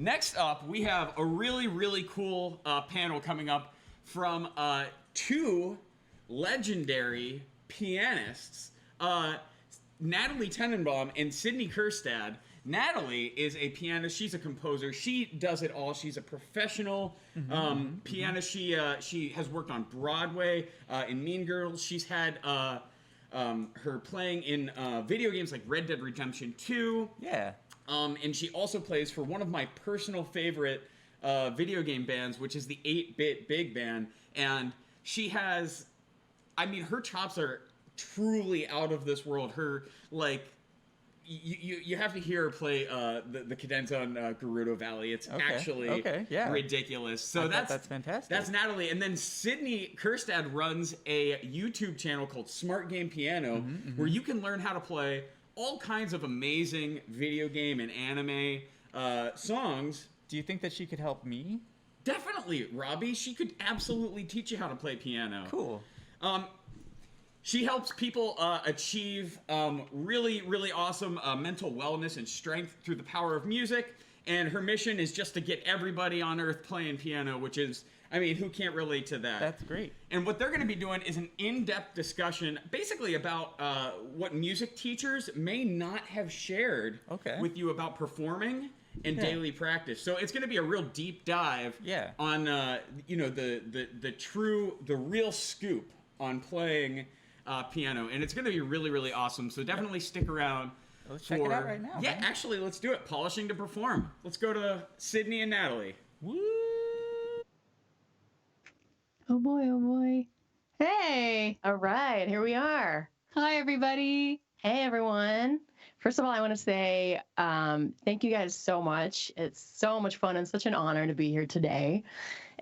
Next up, we have a really, really cool panel coming up from two legendary pianists, Natalie Tenenbaum and Sydney Kerstad. Natalie is a pianist. She's a composer. She does it all. She's a professional pianist. She has worked on Broadway, in Mean Girls. She's had her playing in video games like Red Dead Redemption 2. Yeah. And she also plays for one of my personal favorite video game bands, which is the 8-Bit Big Band. And she has, I mean, her chops are truly out of this world. Her, like, you have to hear her play the cadenza on Gerudo Valley. It's actually ridiculous. So that's fantastic. That's Natalie. And then Sydney Kerstad runs a YouTube channel called Smart Game Piano, where you can learn how to play all kinds of amazing video game and anime songs. Do you think that she could help me? Definitely, Robbie. She could absolutely teach you how to play piano. Cool. She helps people achieve really, really awesome mental wellness and strength through the power of music. And her mission is just to get everybody on Earth playing piano, which is, I mean, who can't relate to that? That's great. And what they're going to be doing is an in-depth discussion, basically about what music teachers may not have shared with you about performing and daily practice. So it's going to be a real deep dive on, the real scoop on playing piano, and it's going to be really, really awesome. So definitely stick around. Let's check it out right now. Yeah, actually, let's do it. Polishing to perform. Let's go to Sydney and Natalie. Woo! Oh boy, oh boy. Hey! All right, here we are. Hi, everybody. Hey, everyone. First of all, I want to say thank you guys so much. It's so much fun and such an honor to be here today.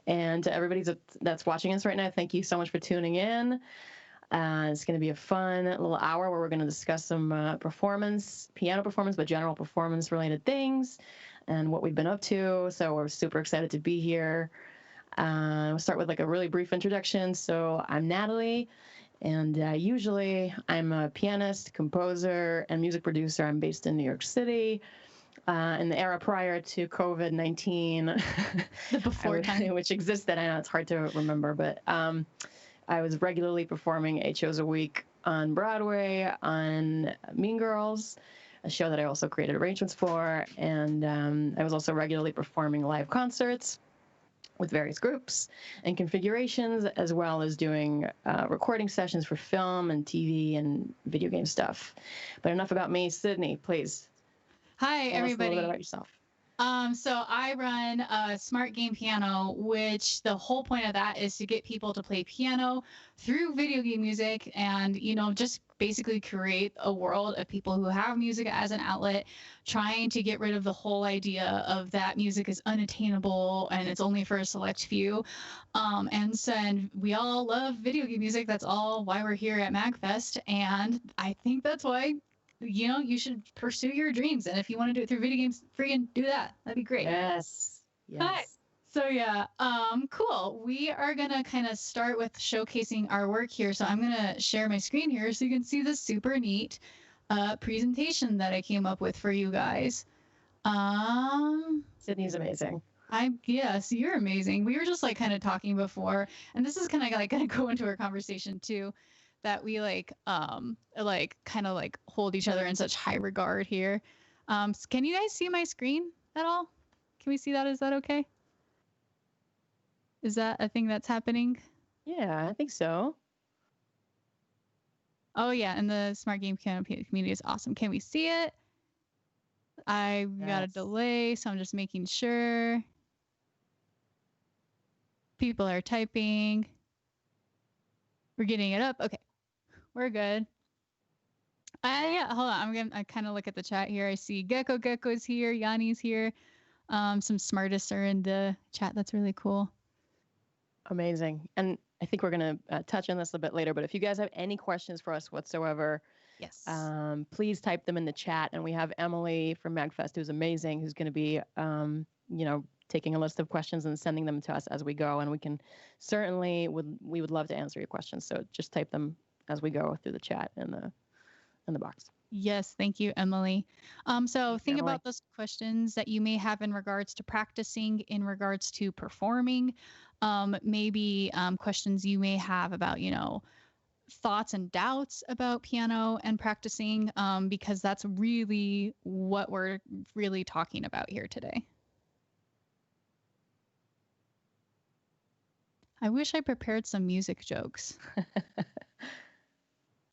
And to everybody that's watching us right now, thank you so much for tuning in. It's going to be a fun little hour where we're going to discuss some piano performance, but general performance-related things and what we've been up to. So we're super excited to be here. We'll start with like a really brief introduction. So I'm Natalie, and usually I'm a pianist, composer, and music producer. I'm based in New York City. In the era prior to COVID-19, the before time, which existed. I know it's hard to remember, but I was regularly performing 8 shows a week on Broadway, on Mean Girls, a show that I also created arrangements for, and I was also regularly performing live concerts with various groups and configurations, as well as doing recording sessions for film and TV and video game stuff. But enough about me. Sydney, please. Hi, everybody. Tell us a little bit about yourself. So I run Smart Game Piano, which the whole point of that is to get people to play piano through video game music and, just basically create a world of people who have music as an outlet, trying to get rid of the whole idea of that music is unattainable and it's only for a select few. And we all love video game music. That's all why we're here at MAGFest. And I think that's why you should pursue your dreams. And if you want to do it through video games, freaking do that. That'd be great. Yes. Hi. So yeah, cool. We are going to kind of start with showcasing our work here. So I'm going to share my screen here so you can see this super neat presentation that I came up with for you guys. Sydney's amazing. Yes, you're amazing. We were just like kind of talking before, and this is kind of like going to go into our conversation too, that we kind of hold each other in such high regard here. Can you guys see my screen at all? Can we see that? Is that okay? Is that a thing that's happening? Yeah, I think so. Oh yeah, and the Smart Game community is awesome. Can we see it? I got a delay, so I'm just making sure. People are typing. We're getting it up. Okay. We're good. Yeah, hold on. I kind of look at the chat here. I see Gecko's here. Yanni's here. Some Smartists are in the chat. That's really cool. Amazing. And I think we're going to touch on this a bit later, but if you guys have any questions for us whatsoever, yes, please type them in the chat. And we have Emily from MAGFest, who's amazing, who's going to be, taking a list of questions and sending them to us as we go. And we can certainly we would love to answer your questions. So just type them as we go through the chat in the box. Yes, thank you, Emily. So Thanks, think Emily. about those questions that you may have in regards to practicing, in regards to performing, maybe questions you may have about, thoughts and doubts about piano and practicing, because that's really what we're really talking about here today. I wish I prepared some music jokes.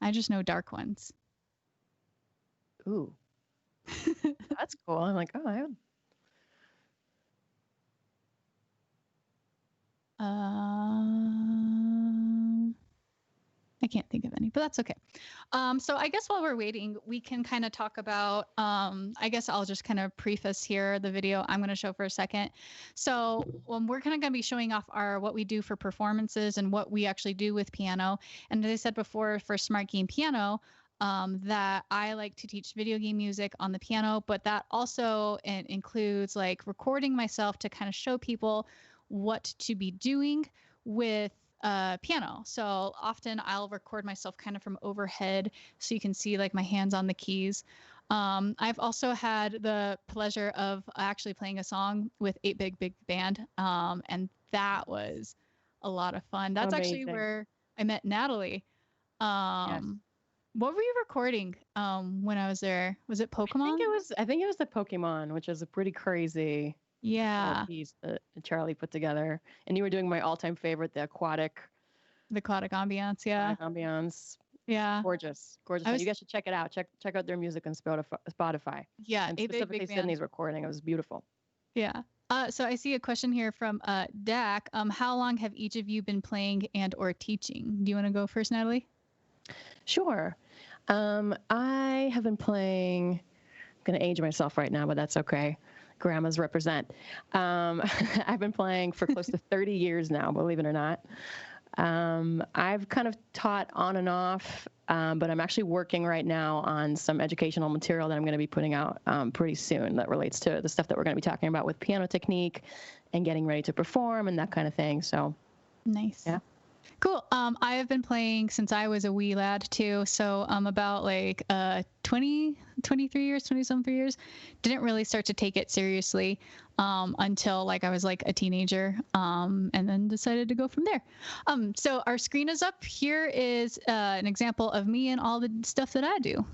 I just know dark ones. Ooh, that's cool. I'm like, oh, I can't think of any, but that's okay. So I guess while we're waiting, we can kind of talk about, I guess I'll just kind of preface here the video I'm going to show for a second. So we're kind of going to be showing off what we do for performances and what we actually do with piano. And as I said before, for Smart Game Piano, that I like to teach video game music on the piano, but that also includes like recording myself to kind of show people what to be doing with piano. So often I'll record myself kind of from overhead so you can see like my hands on the keys. I've also had the pleasure of actually playing a song with 8 Big Band, and that was a lot of fun. That's actually amazing. where I met Natalie. Yes. What were you recording when I was there? Was it Pokemon? I think it was the Pokemon, which is a pretty crazy Yeah, piece that Charlie put together. And you were doing my all-time favorite, the aquatic the aquatic ambiance. Yeah, ambiance. yeah. Gorgeous, gorgeous. I You was, guys should check it out. Check out their music on Spotify. yeah, And 8 specifically Big Band. Sydney's recording. It was beautiful. Yeah. So I see a question here from Dak. How long have each of you been playing and or teaching? Do you want to go first, Natalie? Sure. I have been playing. I'm going to age myself right now, but that's okay. Grandmas represent. I've been playing for close to 30 years now, believe it or not. I've kind of taught on and off, but I'm actually working right now on some educational material that I'm going to be putting out pretty soon that relates to the stuff that we're going to be talking about with piano technique and getting ready to perform and that kind of thing. So, nice. Yeah. Cool. I have been playing since I was a wee lad too. So about like 23 years, 20-something years. Didn't really start to take it seriously until like I was like a teenager, and then decided to go from there. So our screen is up. Here is an example of me and all the stuff that I do.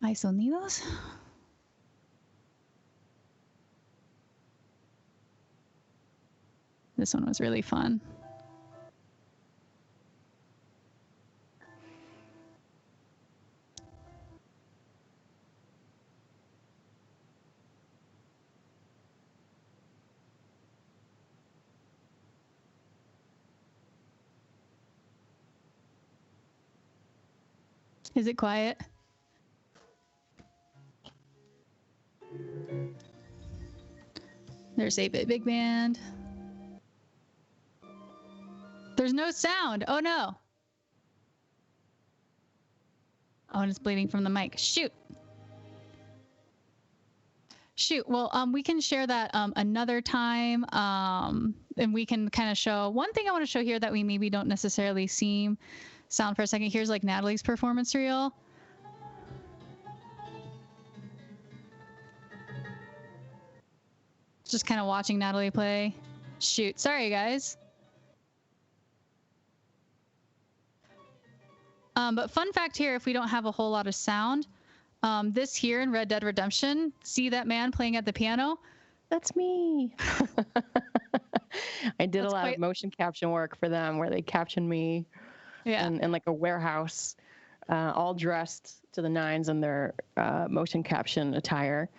Hay sonidos. This one was really fun. Is it quiet? There's 8 Big Band. There's no sound. Oh no. Oh, and it's bleeding from the mic. Shoot. Well, we can share that another time, and we can kind of show one thing I want to show here that we maybe don't necessarily see sound for a second. Here's like Natalie's performance reel. Just kind of watching Natalie play. Shoot, sorry guys. But fun fact here, if we don't have a whole lot of sound, this here in Red Dead Redemption, see that man playing at the piano? That's me. I did a lot of motion caption work for them where they captioned me in like a warehouse, all dressed to the nines in their motion caption attire,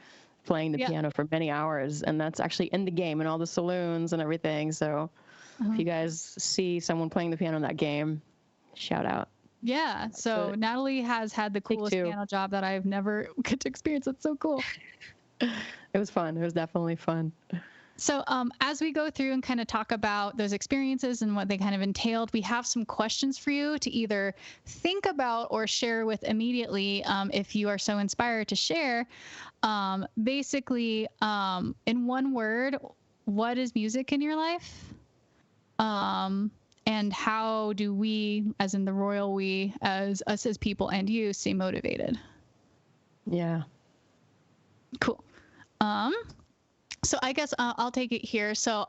playing the piano for many hours. And that's actually in the game and all the saloons and everything. So if you guys see someone playing the piano in that game, shout out. Yeah, so Natalie has had the coolest piano job that I've never get to experience. That's so cool. It was fun. It was definitely fun. So as we go through and kind of talk about those experiences and what they kind of entailed, we have some questions for you to either think about or share with immediately if you are so inspired to share. Basically, in one word, what is music in your life? And how do we, as in the royal we, as us as people and you, stay motivated? Yeah. Cool. So I guess I'll take it here. So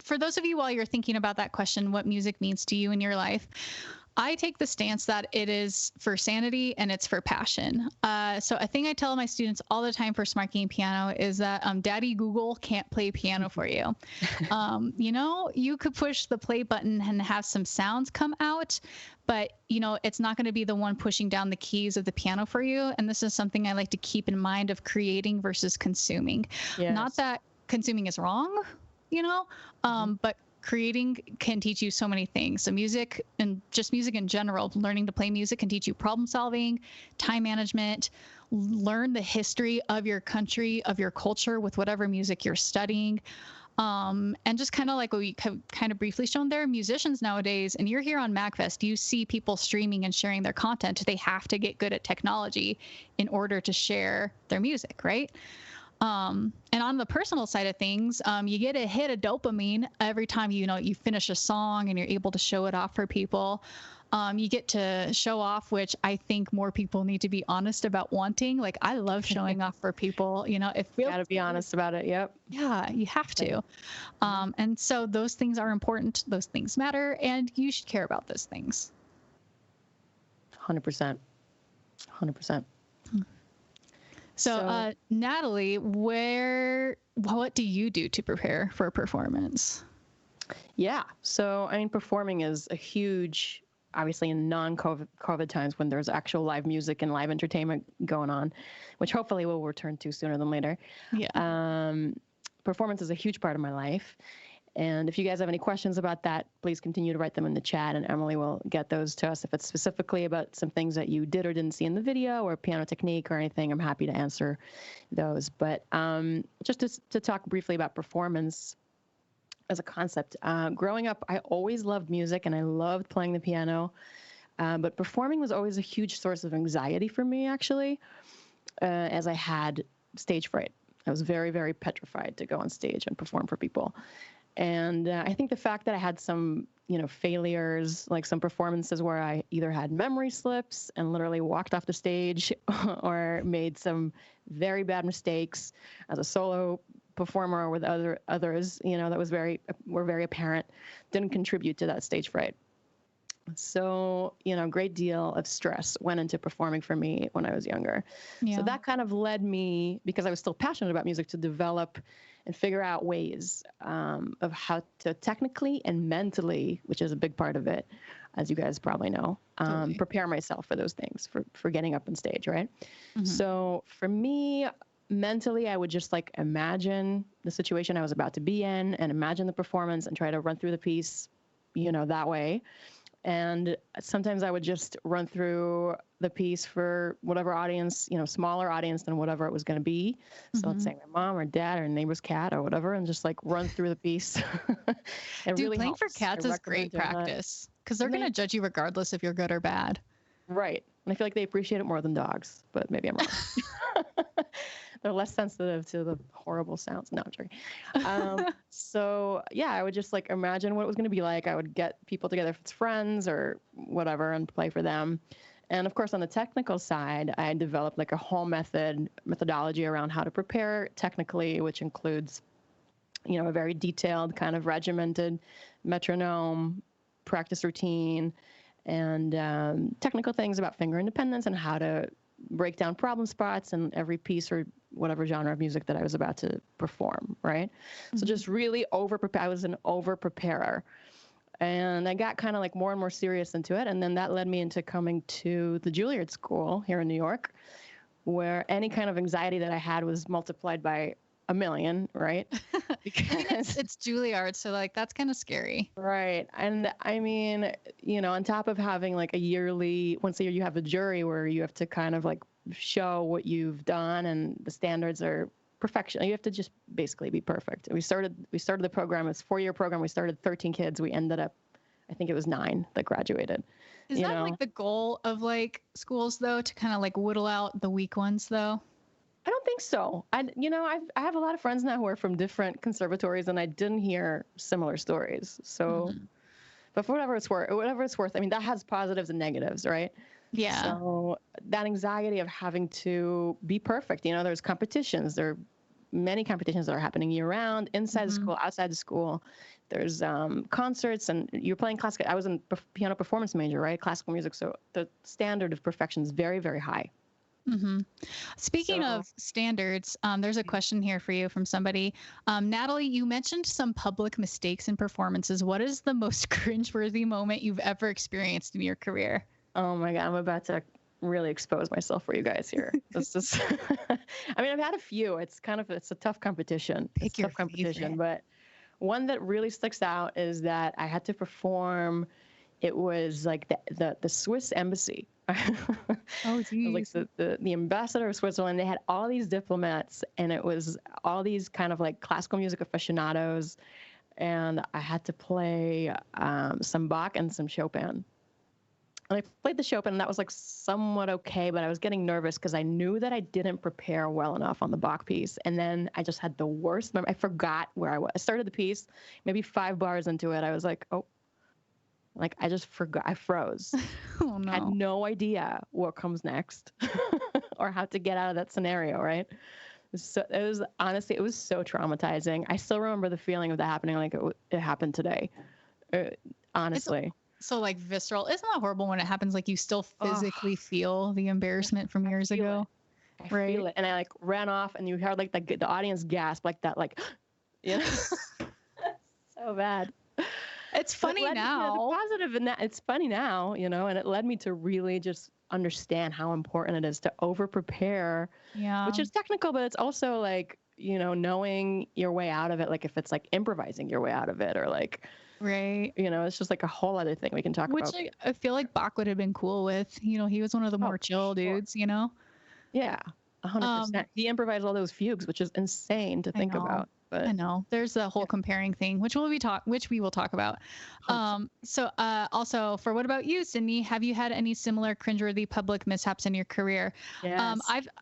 for those of you, while you're thinking about that question, what music means to you in your life, I take the stance that it is for sanity and it's for passion. So a thing I tell my students all the time for Smart Game Piano is that Daddy Google can't play piano for you. You know, you could push the play button and have some sounds come out, but, you know, it's not going to be the one pushing down the keys of the piano for you. And this is something I like to keep in mind of creating versus consuming. Yes. Not that consuming is wrong, you know, but creating can teach you so many things. So music, and just music in general, learning to play music can teach you problem solving, time management, learn the history of your country, of your culture with whatever music you're studying. And just kind of like what we kind of briefly shown there, musicians nowadays, and you're here on MAGFest, you see people streaming and sharing their content. They have to get good at technology in order to share their music, right? And on the personal side of things, you get a hit of dopamine every time, you know, you finish a song and you're able to show it off for people. You get to show off, which I think more people need to be honest about wanting. Like, I love showing off for people, you know, if you Gotta be honest about it. Yep. Yeah, you have to. And so those things are important. Those things matter, and you should care about those things. 100%. 100%. So, Natalie, what do you do to prepare for a performance? Yeah. So, I mean, performing is a huge, obviously in non-COVID times when there's actual live music and live entertainment going on, which hopefully we'll return to sooner than later. Yeah. Performance is a huge part of my life. And if you guys have any questions about that, please continue to write them in the chat, and Emily will get those to us. If it's specifically about some things that you did or didn't see in the video or piano technique or anything, I'm happy to answer those. But just to talk briefly about performance as a concept, growing up, I always loved music and I loved playing the piano, but performing was always a huge source of anxiety for me, actually, as I had stage fright. I was very, very petrified to go on stage and perform for people. And I think the fact that I had some, you know, failures, like some performances where I either had memory slips and literally walked off the stage or made some very bad mistakes as a solo performer or with others, you know, that were very apparent, didn't contribute to that stage fright. So, you know, a great deal of stress went into performing for me when I was younger. Yeah. So that kind of led me, because I was still passionate about music, to develop and figure out ways of how to technically and mentally, which is a big part of it, as you guys probably know, prepare myself for those things, for getting up on stage, right? Mm-hmm. So for me, mentally, I would just like imagine the situation I was about to be in and imagine the performance and try to run through the piece, you know, that way. And sometimes I would just run through the piece for whatever audience, you know, smaller audience than whatever it was going to be. So let's say my mom or dad or neighbor's cat or whatever, and just like run through the piece. Dude, really playing for cats is great practice because they're going to judge you regardless if you're good or bad. Right. And I feel like they appreciate it more than dogs, but maybe I'm wrong. They're less sensitive to the horrible sounds. No, I'm joking. So yeah, I would just like imagine what it was going to be like. I would get people together if it's friends or whatever and play for them. And of course, on the technical side, I developed like a whole methodology around how to prepare technically, which includes, you know, a very detailed kind of regimented metronome, practice routine, and technical things about finger independence and how to break down problem spots in every piece or whatever genre of music that I was about to perform, right? Mm-hmm. So just really I was an over-preparer. And I got kind of like more and more serious into it. And then that led me into coming to the Juilliard School here in New York, where any kind of anxiety that I had was multiplied by a million, right? Because I mean, it's Juilliard, so like that's kind of scary. Right. And I mean, you know, on top of having like once a year you have a jury where you have to kind of like show what you've done, and the standards are perfection. You have to just basically be perfect. We started the program, it's a 4-year program. We started 13 kids. We ended up, I think it was 9 that graduated. Is that like the goal of like schools though, to kind of like whittle out the weak ones though? I don't think so. I have a lot of friends now who are from different conservatories, and I didn't hear similar stories. So But for whatever it's worth, I mean, that has positives and negatives, right? Yeah. So that anxiety of having to be perfect, there's competitions. There are many competitions that are happening year round, inside the school, outside the school. There's concerts, and you're playing classical. I was in piano performance major, right? Classical music. So the standard of perfection is very, very high. Mm-hmm. Speaking of standards, there's a question here for you from somebody. Natalie, you mentioned some public mistakes in performances. What is the most cringeworthy moment you've ever experienced in your career? Oh my God, I'm about to really expose myself for you guys here. This is, I mean, I've had a few. It's a tough competition. Pick your favorite. But one that really sticks out is that I had to perform. It was like the Swiss embassy. Oh, geez. Like the ambassador of Switzerland. They had all these diplomats, and it was all these kind of like classical music aficionados, and I had to play some Bach and some Chopin. And I played the Chopin, and that was like somewhat okay, but I was getting nervous because I knew that I didn't prepare well enough on the Bach piece. And then I just had the worst memory. I forgot where I was. I started the piece, maybe 5 bars into it. I was like, oh, like I just forgot. I froze. Oh, no. I had no idea what comes next or how to get out of that scenario, right? So it was so traumatizing. I still remember the feeling of that happening like it happened today, honestly. So like visceral. Isn't that horrible when it happens? Like you still physically feel the embarrassment from years ago. I feel it. And I like ran off, and you heard like the audience gasp like that, like, so bad. It's funny now. The positive in that, it's funny now, and it led me to really just understand how important it is to over prepare, which is technical, but it's also like, knowing your way out of it. Like if it's like improvising your way out of it, or like, right. It's just like a whole other thing we can talk about. Which I feel like Bach would have been cool with. He was one of the more chill dudes, Yeah, 100%. He improvised all those fugues, which is insane to think about. But I know there's a whole comparing thing, which we will talk about. So also for what about you, Sydney? Have you had any similar cringeworthy public mishaps in your career? Yes.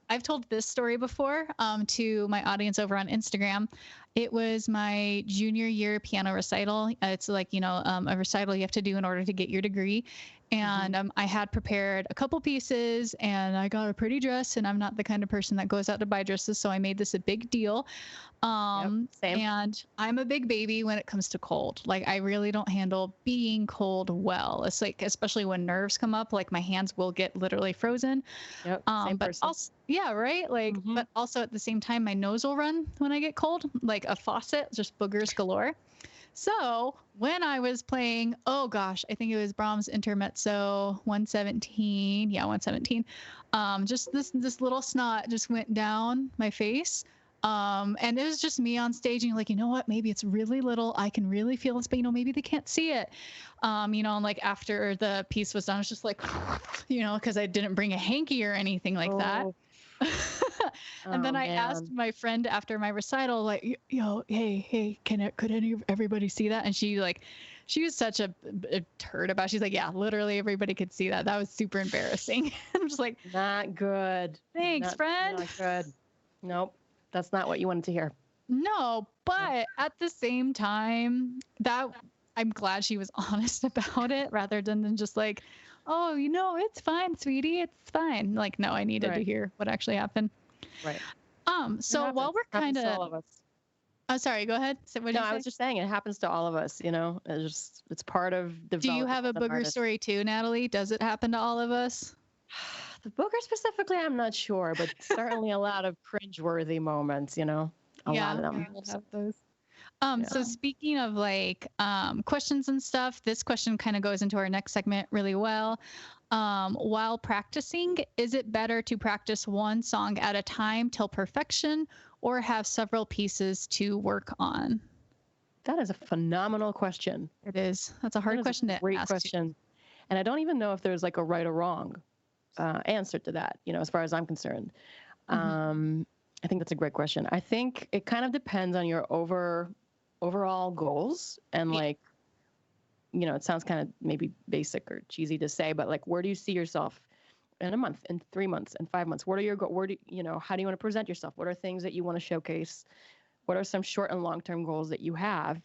I've told this story before to my audience over on Instagram. It was my junior year piano recital. It's like, a recital you have to do in order to get your degree. And I had prepared a couple pieces, and I got a pretty dress, and I'm not the kind of person that goes out to buy dresses, so I made this a big deal. Same. And I'm a big baby when it comes to cold. Like I really don't handle being cold well. It's like, especially when nerves come up, like my hands will get literally frozen. Yep. Same but person. also, yeah, right. Like, but also at the same time, my nose will run when I get cold, like a faucet, just boogers galore. So when I was playing, oh gosh, I think it was Brahms Intermezzo 117. Yeah, 117. Just this little snot just went down my face. And it was just me on stage, and you're like, you know what, maybe it's really little. I can really feel this, but maybe they can't see it. And like after the piece was done, I was just like, because I didn't bring a hanky or anything like that. And then I asked my friend after my recital, like, hey, could everybody see that? And she was such a turd about it. She's like, yeah, literally everybody could see that. That was super embarrassing. I'm just like, not good. Thanks, friend. Not good. Nope. That's not what you wanted to hear. No, but at the same time, that I'm glad she was honest about it rather than just like, oh, it's fine, sweetie, it's fine. Like, no, I needed to hear what actually happened. Right. So while we're kind of, all of us. Oh, sorry, go ahead. So what I was just saying it happens to all of us. It's part of development. Do you have a booger story too, Natalie? Does it happen to all of us? The booger specifically, I'm not sure, but certainly a lot of cringeworthy moments, a lot of them. We'll have those. So speaking of like questions and stuff, this question kind of goes into our next segment really well. While practicing, is it better to practice one song at a time till perfection, or have several pieces to work on? That is a phenomenal question. It is. That's a hard question to ask. Great question. And I don't even know if there's like a right or wrong answer to that, as far as I'm concerned. I think that's a great question. I think it kind of depends on your overall goals and like, it sounds kind of maybe basic or cheesy to say, but like, where do you see yourself in a month, in 3 months, in 5 months? What are your how do you want to present yourself? What are things that you want to showcase? What are some short and long-term goals that you have?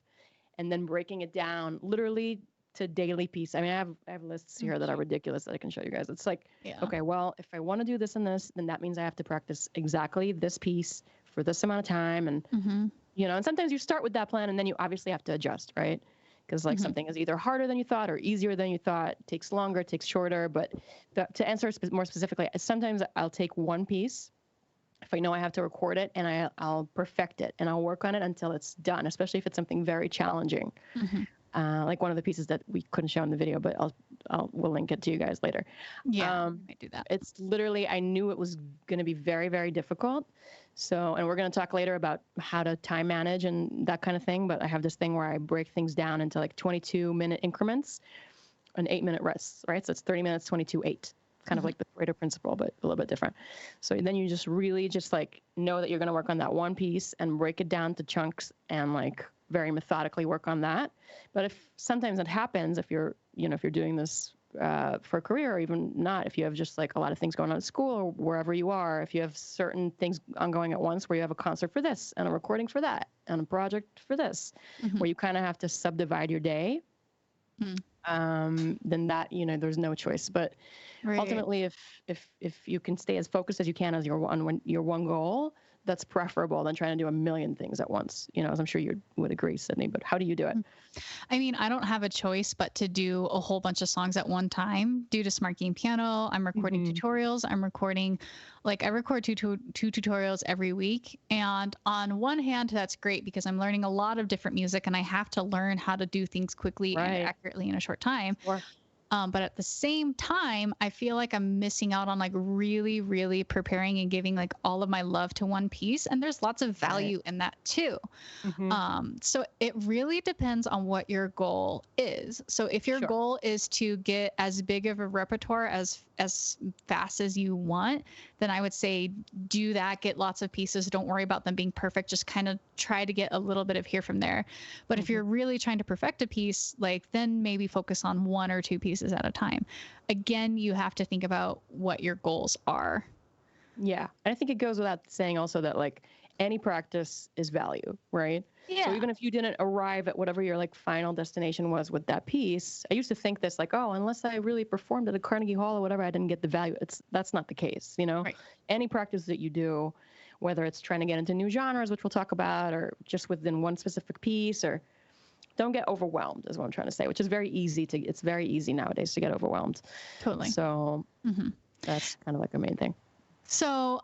And then breaking it down literally to daily piece. I mean, I have lists here that are ridiculous that I can show you guys. It's like, Yeah. okay, well, if I want to do this and this, then that means I have to practice exactly this piece for this amount of time. And, and sometimes you start with that plan and then you obviously have to adjust, right? Because like something is either harder than you thought or easier than you thought, takes longer, takes shorter. But to answer more specifically, sometimes I'll take one piece if I know I have to record it and I'll perfect it and I'll work on it until it's done, especially if it's something very challenging. Like one of the pieces that we couldn't show in the video, but we'll link it to you guys later. Yeah, we might do that. It's literally, I knew it was going to be very, very difficult. So, and we're going to talk later about how to time manage and that kind of thing. But I have this thing where I break things down into like 22-minute increments and 8-minute rests, right? So it's 30 minutes, 22, 8. Kind of like the Pareto principle, but a little bit different. So then you just really just like know that you're going to work on that one piece and break it down to chunks and like very methodically work on that. But if sometimes it happens, if you're doing this for a career or even not, if you have just like a lot of things going on at school or wherever you are, if you have certain things ongoing at once where you have a concert for this and a recording for that and a project for this, where you kind of have to subdivide your day, then that, there's no choice. But ultimately, if you can stay as focused as you can as your one goal, that's preferable than trying to do a million things at once, as I'm sure you would agree, Sydney. But how do you do it? I mean, I don't have a choice but to do a whole bunch of songs at one time due to Smart Game Piano. I'm recording tutorials. I record two tutorials every week. And on one hand, that's great because I'm learning a lot of different music and I have to learn how to do things quickly and accurately in a short time. Sure. But at the same time, I feel like I'm missing out on like really, really preparing and giving like all of my love to one piece. And there's lots of value in that too. So it really depends on what your goal is. So if your goal is to get as big of a repertoire as fast as you want, then I would say do that, get lots of pieces. Don't worry about them being perfect. Just kind of try to get a little bit of here from there. But if you're really trying to perfect a piece, then maybe focus on one or two pieces at a time. Again, you have to think about what your goals are. Yeah. And I think it goes without saying also that any practice is value, right? Yeah. So even if you didn't arrive at whatever your final destination was with that piece, I used to think this unless I really performed at a Carnegie Hall or whatever, I didn't get the value. That's not the case, Right. Any practice that you do, whether it's trying to get into new genres, which we'll talk about, or just within one specific piece, or don't get overwhelmed is what I'm trying to say, which is it's very easy nowadays to get overwhelmed. Totally. So that's kind of like a main thing. So,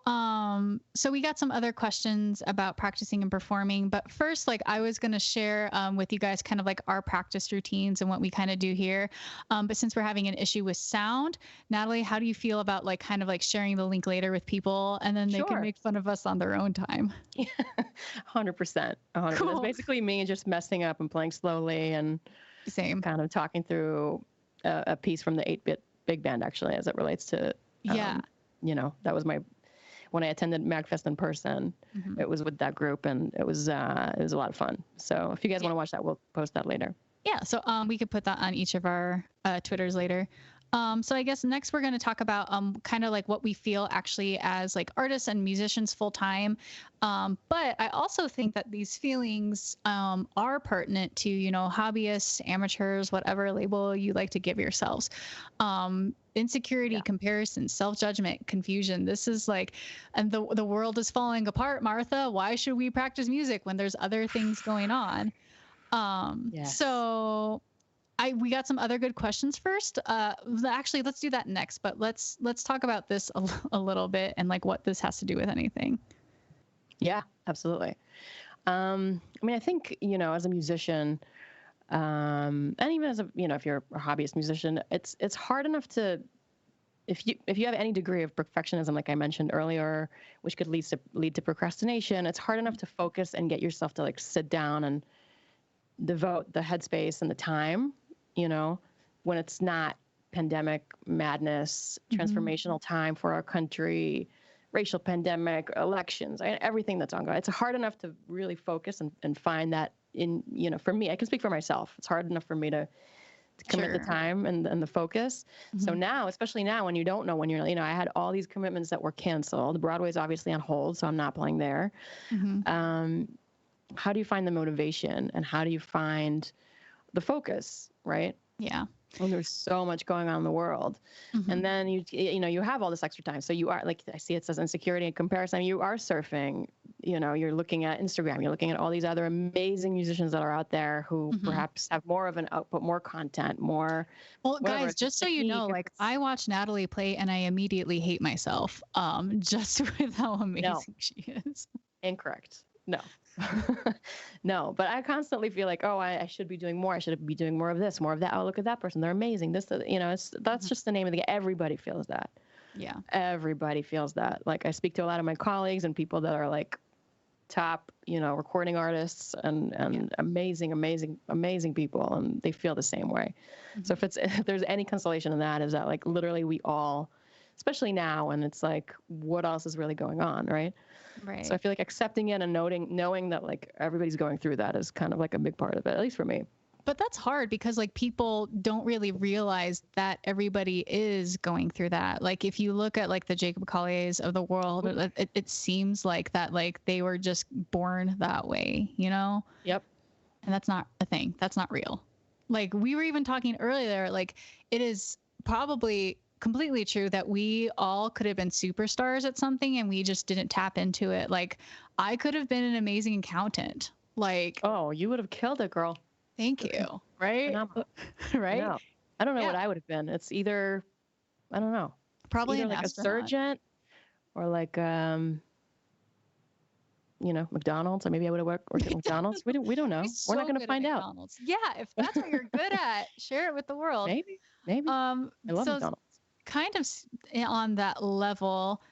so we got some other questions about practicing and performing, but first, I was going to share with you guys kind of our practice routines and what we kind of do here. But since we're having an issue with sound, Natalie, how do you feel about kind of sharing the link later with people and then they can make fun of us on their own time? 100%. Cool. It's basically me just messing up and playing slowly and kind of talking through a piece from the 8-bit big band, actually, as it relates to, that was when I attended MAGFest in person, it was with that group and it was a lot of fun. So if you guys want to watch that, we'll post that later. Yeah. So we could put that on each of our Twitters later. So I guess next we're going to talk about kind of what we feel actually as artists and musicians full time. But I also think that these feelings are pertinent to, hobbyists, amateurs, whatever label you like to give yourselves. Insecurity, comparison, self-judgment, confusion. This is and the world is falling apart, Martha. Why should we practice music when there's other things going on? So we got some other good questions first. Actually, let's do that next, but let's talk about this a little bit and what this has to do with anything. Yeah, absolutely. I mean, I think, as a musician, and even as if you're a hobbyist musician, it's hard enough to, if you have any degree of perfectionism, like I mentioned earlier, which could lead to procrastination, it's hard enough to focus and get yourself to sit down and devote the headspace and the time, when it's not pandemic madness, transformational time for our country, racial pandemic, elections, everything that's ongoing. It's hard enough to really focus and find that for me, I can speak for myself. It's hard enough for me to commit the time and the focus. So now, especially now when you don't know when you're, I had all these commitments that were canceled. Broadway's obviously on hold, so I'm not playing there. How do you find the motivation and how do you find the focus, right? Yeah. And there's so much going on in the world. And then you have all this extra time. So you are, like I see it says insecurity and comparison. You are surfing, you're looking at Instagram, you're looking at all these other amazing musicians that are out there who perhaps have more of an output, more content, more. Well, guys, just so you know, like I watch Natalie play and I immediately hate myself, just with how amazing she is. Incorrect. No. No, but I constantly feel like, oh, I should be doing more. I should be doing more of this, more of that. Oh, look at that person. They're amazing. That's just the name of the game. Everybody feels that. Yeah. Everybody feels that. Like I speak to a lot of my colleagues and people that are like top, recording artists and amazing people. And they feel the same way. So if there's any consolation in that, is that like literally we all, especially now, and it's like, what else is really going on, right? Right. So I feel like accepting it and knowing that like everybody's going through that is kind of like a big part of it, at least for me. But that's hard because like people don't really realize that everybody is going through that. Like if you look at like the Jacob Colliers of the world, it seems like that like they were just born that way, Yep. And that's not a thing. That's not real. Like we were even talking earlier, like it is probably completely true that we all could have been superstars at something and we just didn't tap into it. Like I could have been an amazing accountant. Like, oh, you would have killed it, girl. Thank you. Right? Right? No. I don't know what I would have been. It's either, I don't know. Probably either like astronaut. A surgeon or like, McDonald's, or maybe I would have worked at McDonald's. We don't know. We're not going to find out. Yeah. If that's what you're good at, share it with the world. Maybe. I love McDonald's. Kind of on that level,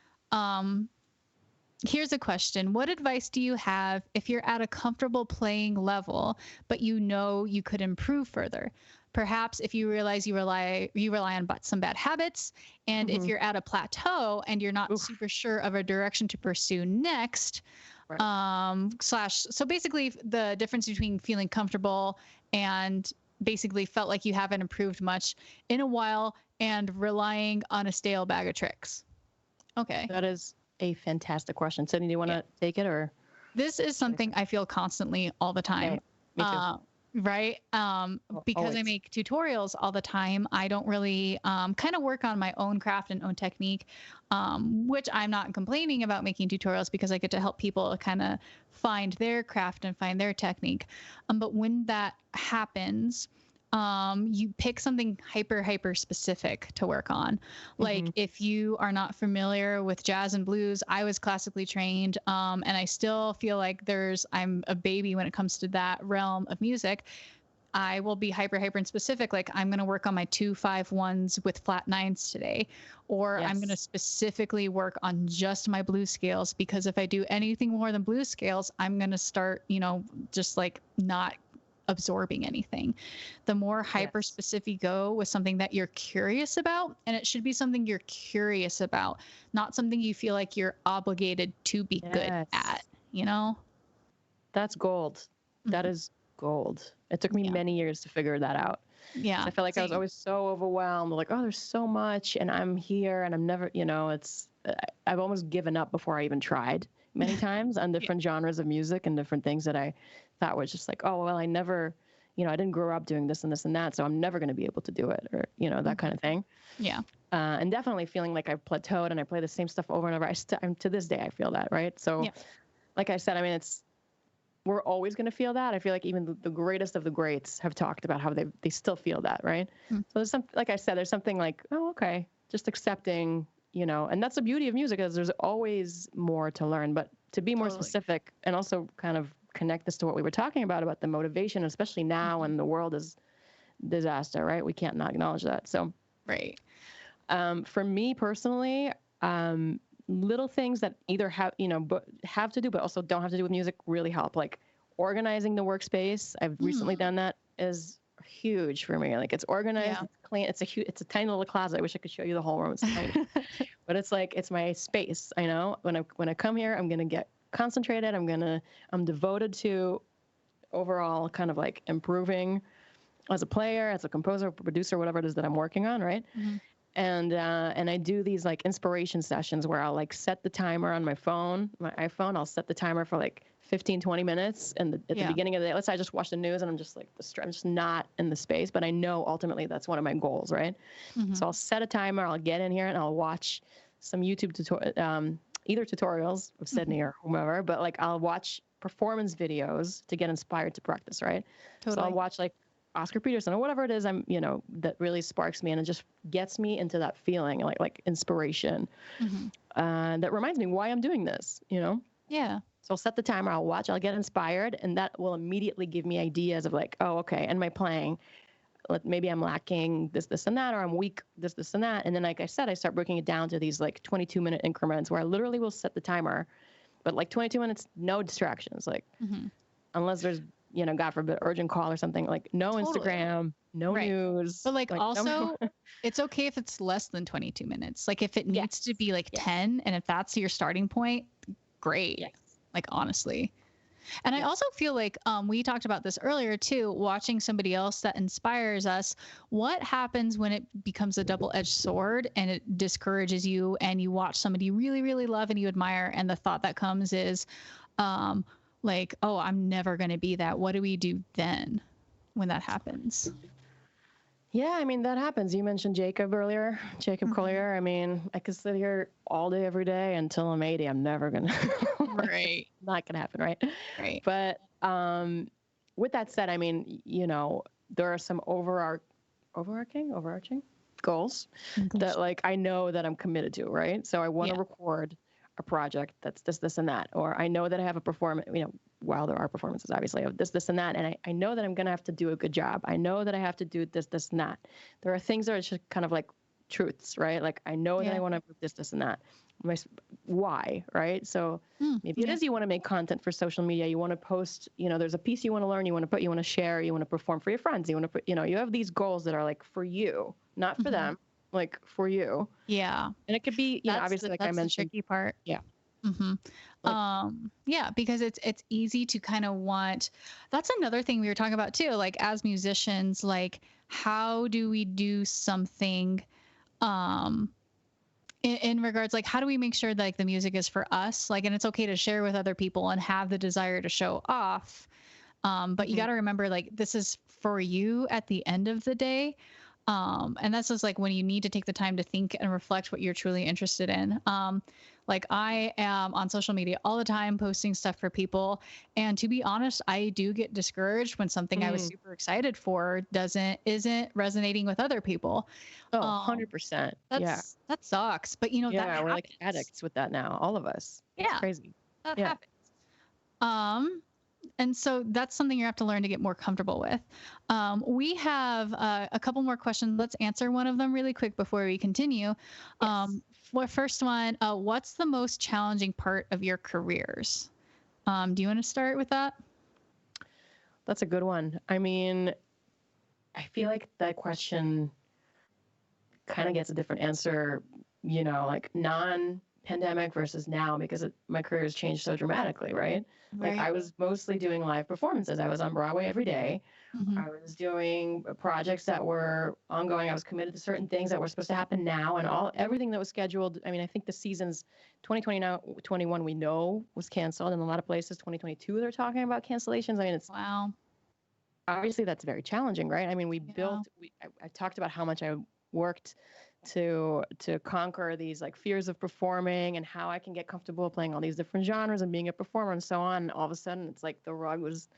here's a question. What advice do you have if you're at a comfortable playing level, but you could improve further? Perhaps if you realize you rely on some bad habits, and if you're at a plateau and you're not super sure of a direction to pursue next, so basically the difference between feeling comfortable and basically felt like you haven't improved much in a while and relying on a stale bag of tricks. Okay. That is a fantastic question. Sydney, do you want to take it, or? This is something I feel constantly all the time. Me too. Right? Because always. I make tutorials all the time, I don't really kind of work on my own craft and own technique, which I'm not complaining about making tutorials because I get to help people kind of find their craft and find their technique. But when that happens, you pick something hyper specific to work on. Like if you are not familiar with jazz and blues, I was classically trained, and I still feel like I'm a baby when it comes to that realm of music. I will be hyper and specific. Like I'm going to work on my 2-5-1s with flat nines today, or I'm going to specifically work on just my blues scales, because if I do anything more than blues scales, I'm going to start, just like not absorbing anything. The more hyper specific you go with something that you're curious about, and it should be something you're curious about, not something you feel like you're obligated to be good at, That's gold. That is gold. It took me many years to figure that out. Yeah. I felt like I was always so overwhelmed, like, oh, there's so much and I'm here and I'm never, I've almost given up before I even tried many times on different genres of music and different things that I thought was just like, oh, well, I never, I didn't grow up doing this and this and that, so I'm never going to be able to do it, or, that kind of thing. Yeah. And definitely feeling like I've plateaued and I play the same stuff over and over. To this day, I feel that, right? So like I said, I mean, we're always going to feel that. I feel like even the greatest of the greats have talked about how they still feel that, right? So there's like I said, there's something like, oh, okay, just accepting, and that's the beauty of music, is there's always more to learn, but to be more specific and also kind of connect this to what we were talking about the motivation, especially now when the world is disaster, right? We can't not acknowledge that. So, right. For me personally, little things that either have to do, but also don't have to do with music really help. Like organizing the workspace. I've recently done that, is huge for me. Like it's organized, it's clean. It's a tiny little closet. I wish I could show you the whole room. It's tiny, but it's like, it's my space. I know when I come here, I'm going to get concentrated. I'm devoted to overall kind of like improving as a player, as a composer, producer, whatever it is that I'm working on. Right. And I do these like inspiration sessions where I'll like set the timer on my phone, my iPhone. I'll set the timer for like 15, 20 minutes. And at the beginning of the day, let's say I just watch the news and I'm just like, I'm just not in the space, but I know ultimately that's one of my goals, right? So I'll set a timer, I'll get in here and I'll watch some YouTube either tutorials of Sydney or whomever, but like I'll watch performance videos to get inspired to practice, right? Totally. So I'll watch like Oscar Peterson or whatever it is that really sparks me and it just gets me into that feeling like inspiration. That reminds me why I'm doing this, Yeah. So I'll set the timer, I'll watch, I'll get inspired, and that will immediately give me ideas of like, oh, okay, and my playing, maybe I'm lacking this, and that, or I'm weak, this, and that. And then, like I said, I start breaking it down to these like 22-minute increments where I literally will set the timer, but like 22 minutes, no distractions, like unless there's, God forbid, urgent call or something, like no Instagram, no news. But like also, it's okay if it's less than 22 minutes. Like if it needs to be like 10, and if that's your starting point, great. Yes. Like honestly. And I also feel like we talked about this earlier too, watching somebody else that inspires us. What happens when it becomes a double-edged sword and it discourages you and you watch somebody you really, really love and you admire, and the thought that comes is like, oh, I'm never going to be that. What do we do then when that happens? Yeah, I mean, that happens. You mentioned Jacob earlier, Jacob Collier. I mean, I could sit here all day, every day until I'm 80. I'm never going to. Right. Not going to happen, right? Right. But with that said, I mean, there are some overarching goals that like I know that I'm committed to, right? So I want to record a project that's this, and that, or I know that I have a performance, while there are performances, obviously, of this, and that, and I know that I'm going to have to do a good job. I know that I have to do this, and that. There are things that are just kind of like truths, right? Like I know that I want to do this, and that. Why, right? So maybe it is you want to make content for social media. You want to post, there's a piece you want to learn, you want to share, you want to perform for your friends. You want to put, you have these goals that are like for you, not for them, like for you. Yeah. And it could be, obviously, like I mentioned. That's the tricky part. Yeah. Yeah, because it's easy to kind of want, that's another thing we were talking about too, like as musicians, like how do we do something in regards, like how do we make sure that like the music is for us, like, and it's okay to share with other people and have the desire to show off, but you got to remember like this is for you at the end of the day. And that's just like when you need to take the time to think and reflect what you're truly interested in. Like I am on social media all the time posting stuff for people. And to be honest, I do get discouraged when something I was super excited for isn't resonating with other people. Oh, 100%. That sucks. But that we're happens. like addicts with that now, all of us. Yeah. It's crazy. That happens. And so that's something you have to learn to get more comfortable with. We have a couple more questions. Let's answer one of them really quick before we continue. Well, first one, what's the most challenging part of your careers? Do you want to start with that? That's a good one. I mean, I feel like that question kind of gets a different answer, like non-pandemic versus now, because my career has changed so dramatically, right? Like I was mostly doing live performances. I was on Broadway every day. I was doing projects that were ongoing. I was committed to certain things that were supposed to happen now, and everything that was scheduled. I mean, I think the seasons 2021 we know was canceled in a lot of places. 2022 they're talking about cancellations. I mean, it's obviously that's very challenging, right? I mean, I talked about how much I worked to conquer these like fears of performing and how I can get comfortable playing all these different genres and being a performer and so on. All of a sudden it's like the rug was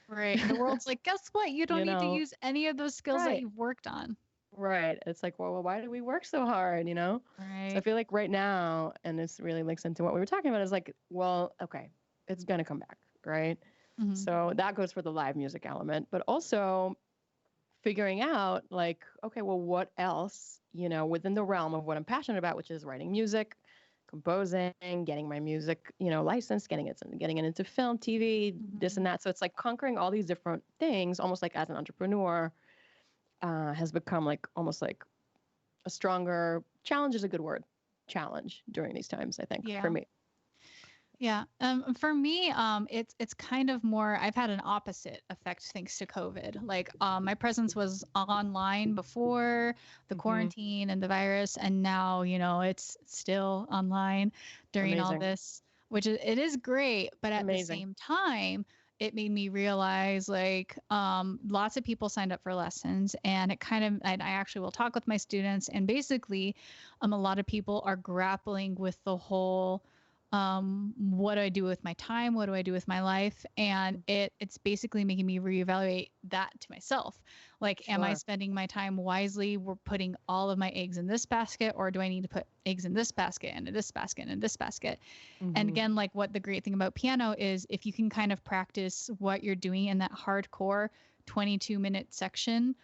right. The world's like, guess what? You don't need to use any of those skills that you've worked on. Right. It's like, well, why did we work so hard? Right. So I feel like right now, and this really links into what we were talking about, is like, well, okay, it's gonna come back, right? So that goes for the live music element, but also figuring out like, okay, well, what else, within the realm of what I'm passionate about, which is writing music, composing, getting my music, licensed, getting it into film, TV, this and that. So it's like conquering all these different things, almost like as an entrepreneur, has become like almost like a stronger challenge is a good word. Challenge during these times, I think, for me. Yeah. For me, it's kind of more, I've had an opposite effect thanks to COVID. Like, my presence was online before the quarantine and the virus, and now, it's still online during all Amazing. this, which it is great, but at the Amazing. same time, it made me realize like lots of people signed up for lessons, and it kind of, and I actually will talk with my students, and basically a lot of people are grappling with the whole what do I do with my time, what do I do with my life, and it's basically making me reevaluate that to myself. Like, am I Sure. spending my time wisely? We're putting all of my eggs in this basket, or do I need to put eggs in this basket and in this basket and in this basket? And again, like, what the great thing about piano is, if you can kind of practice what you're doing in that hardcore 22-minute section,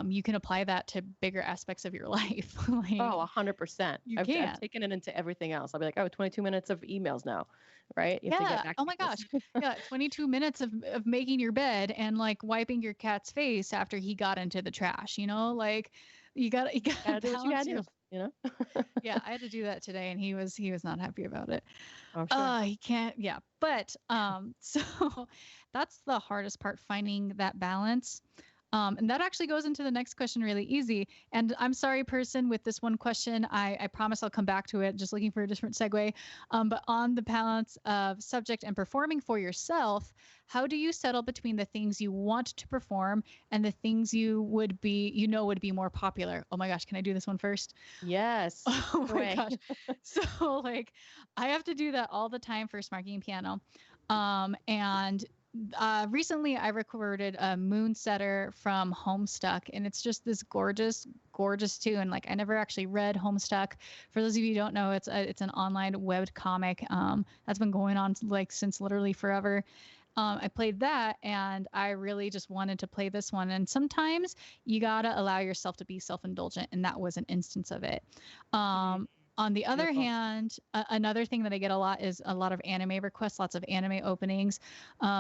you can apply that to bigger aspects of your life. Like, Oh, 100%. you I've can. taken it into everything else. I'll be like, oh, 22 minutes of emails now, right? You have to get Yeah. back Oh to my this. gosh. Yeah. 22 minutes of making your bed and like wiping your cat's face after he got into the trash, like you got to Gotta do what you balance gotta your. do, you know? Yeah. I had to do that today, and he was not happy about it. I'm sure. He can't. Yeah. But, so that's the hardest part, finding that balance. And that actually goes into the next question really easy. And I'm sorry, person, with this one question. I promise I'll come back to it, just looking for a different segue. But on the balance of subject and performing for yourself, how do you settle between the things you want to perform and the things would be more popular? Oh my gosh, can I do this one first? Yes. Oh No my way. gosh. So like, I have to do that all the time for Smart Game Piano. And recently I recorded a Moonsetter from Homestuck, and it's just this gorgeous, gorgeous tune. Like, I never actually read Homestuck. For those of you who don't know, it's an online web comic that's been going on like since literally forever. I played that, and I really just wanted to play this one. And sometimes you gotta allow yourself to be self-indulgent, and that was an instance of it. On the other Beautiful. hand, another thing that I get a lot is a lot of anime requests, lots of anime openings.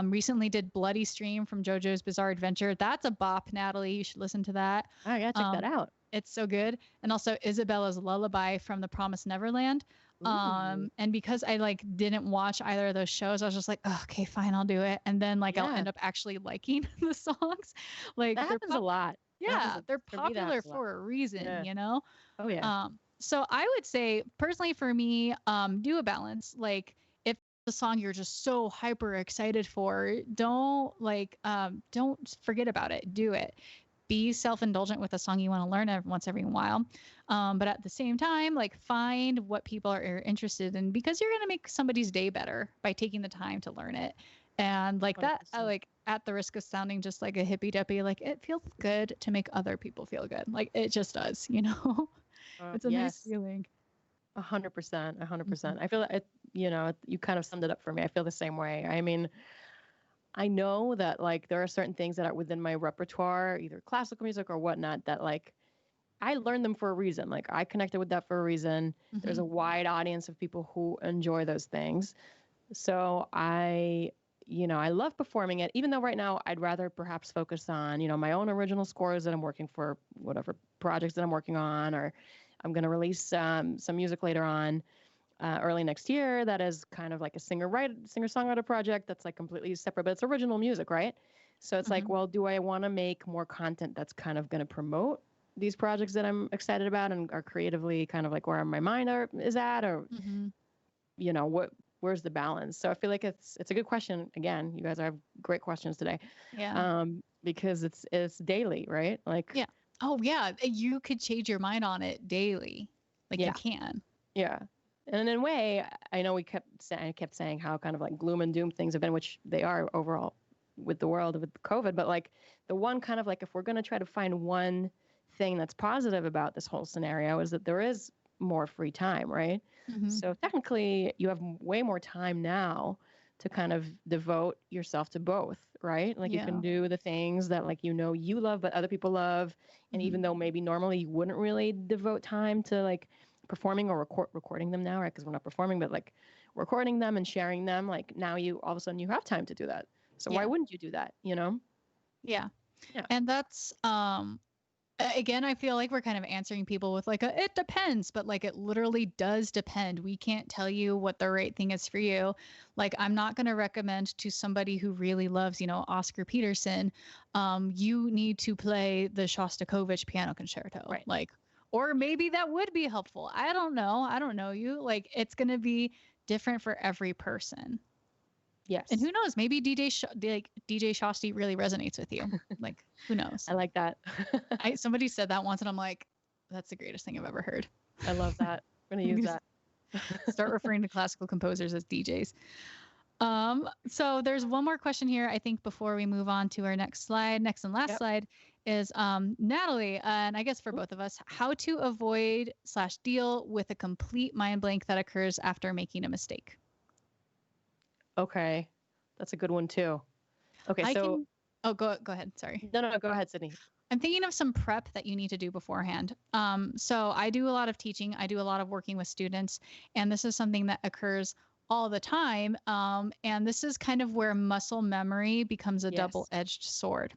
Recently did Bloody Stream from JoJo's Bizarre Adventure. That's a bop, Natalie. You should listen to that. I gotta check that out. It's so good. And also Isabella's Lullaby from The Promised Neverland. Ooh. And because I like didn't watch either of those shows, I was just like, oh, okay, fine, I'll do it. And then like I'll Yeah. end up actually liking the songs. Like, That happens a lot. That happens yeah, they're for me, that popular happens a lot. for a reason, Yeah. Oh yeah. So I would say personally for me, do a balance. Like, if the song you're just so hyper excited for, don't forget about it. Do it. Be self-indulgent with a song you want to learn once every while. But at the same time, like, find what people are interested in, because you're going to make somebody's day better by taking the time to learn it. And like that, I 100%. like, at the risk of sounding just like a hippy dippy, like, it feels good to make other people feel good. Like, it just does, It's a nice Yes. feeling. 100%. Mhm. 100%. I feel like you kind of summed it up for me. I feel the same way. I mean, I know that like there are certain things that are within my repertoire, either classical music or whatnot, that like I learned them for a reason. Like I connected with that for a reason. There's a Mhm. wide audience of people who enjoy those things. So I love performing it, even though right now I'd rather perhaps focus on, my own original scores that I'm working for, whatever projects that I'm working on, or I'm going to release some music later on early next year that is kind of like a singer-songwriter project that's like completely separate, but it's original music, right? So it's like, Mhm. well, do I want to make more content that's kind of going to promote these projects that I'm excited about and are creatively kind of like where my mind is at, or Mhm. where's the balance? So I feel like it's a good question. Again, you guys have great questions today, Yeah. because it's daily, right? Like, Yeah. Oh yeah. You could change your mind on it daily. Like, you yeah, can. yeah. And in a way, I know I kept saying how kind of like gloom and doom things have been, which they are overall with the world with COVID. But like the one kind of like, if we're going to try to find one thing that's positive about this whole scenario, is that there is more free time, right? Mhm. So technically, you have way more time now to kind of devote yourself to both, right? Like you can Yeah. do the things that like you love, but other people love, and Mhm. even though maybe normally you wouldn't really devote time to like performing or recording them now, right? Because we're not performing, but like recording them and sharing them, like now you all of a sudden you have time to do that. So why Yeah. wouldn't you do that? Yeah. Yeah. And that's Again, I feel like we're kind of answering people with like a, it depends, but like it literally does depend. We can't tell you what the right thing is for you. Like I'm not going to recommend to somebody who really loves, Oscar Peterson, you need to play the Shostakovich piano concerto. Right. Like, or maybe that would be helpful. I don't know. I don't know you. Like it's going to be different for every person. Yes. And who knows? Maybe DJ Shosty really resonates with you. Like, who knows? I like that. Somebody said that once, and I'm like, that's the greatest thing I've ever heard. I love that. I'm gonna use that. Start referring to classical composers as DJs. So there's one more question here, I think, before we move on to our next and last slide is Natalie, and I guess for both of us, how to avoid/deal with a complete mind blank that occurs after making a mistake. Okay, that's a good one too. Okay, go ahead. Sorry. No, go ahead, Sydney. I'm thinking of some prep that you need to do beforehand. So I do a lot of teaching. I do a lot of working with students, and this is something that occurs all the time. And this is kind of where muscle memory becomes a double-edged sword.